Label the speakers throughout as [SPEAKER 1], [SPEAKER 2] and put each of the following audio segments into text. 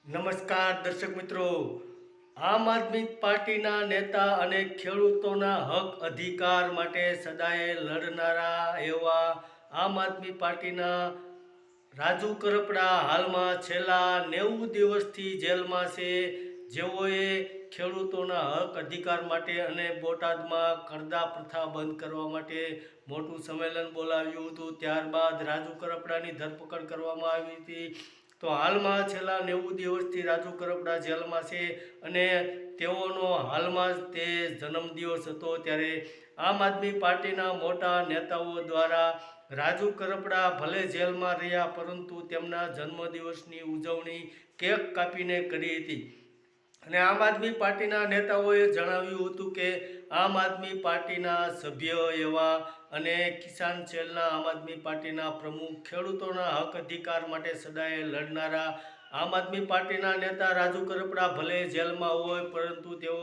[SPEAKER 1] નમસ્કાર દર્શક મિત્રો, આમ આદમી પાર્ટીના નેતા અને ખેડૂતોના હક અધિકાર માટે સદાય લડનારા એવા આમ આદમી પાર્ટીના રાજુ કરપડા હાલમાં છેલ્લા 90 દિવસથી જેલમાં છે. જેઓએ ખેડૂતોના હક અધિકાર માટે અને બોટાદમાં કરદા પ્રથા બંધ કરવા માટે મોટું સંમેલન બોલાવ્યું હતું. ત્યારબાદ રાજુ કરપડાની ધરપકડ કરવામાં આવી હતી. તો હાલમાં છેલ્લા 90 દિવસથી રાજુ કરપડા જેલમાં છે અને તેઓનો હાલમાં જ તે જન્મદિવસ હતો. ત્યારે આમ આદમી પાર્ટીના મોટા નેતાઓ દ્વારા રાજુ કરપડા ભલે જેલમાં રહ્યા પરંતુ તેમના જન્મદિવસની ઉજવણી કેક કાપીને કરી હતી. અને આમ આદમી પાર્ટીના નેતાઓએ જણાવ્યું હતું કે આમ આદમી પાર્ટીના સભ્ય એવા અને કિસાન સેલના આમ આદમી પાર્ટીના પ્રમુખ ખેડૂતોના હક અધિકાર માટે સદાય લડનારા આમ આદમી પાર્ટીના નેતા રાજુ કરપડા ભલે જેલમાં હોય પરંતુ તેઓ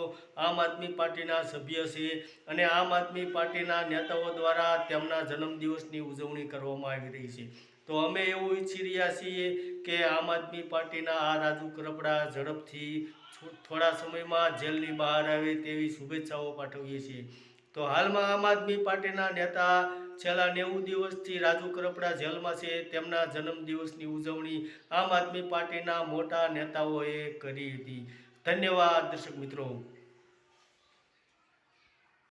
[SPEAKER 1] આમ આદમી પાર્ટીના સભ્ય છે અને આમ આદમી પાર્ટીના નેતાઓ દ્વારા તેમના જન્મદિવસની ઉજવણી કરવામાં આવી રહી છે. તો અમે એવું ઈચ્છી રહ્યા છીએ કે આમ આદમી પાર્ટીના આ રાજુ કરપડા ઝડપથી થોડા સમયમાં જેલની બહાર આવે તેવી શુભેચ્છાઓ પાઠવીએ છીએ. તો હાલમાં આમ આદમી પાર્ટીના નેતા છેલ્લા 90 દિવસથી રાજુ કરપડા જેલમાં છે. તેમના જન્મદિવસની ઉજવણી આમ આદમી પાર્ટીના મોટા નેતાઓએ કરી હતી. ધન્યવાદ દર્શક મિત્રો.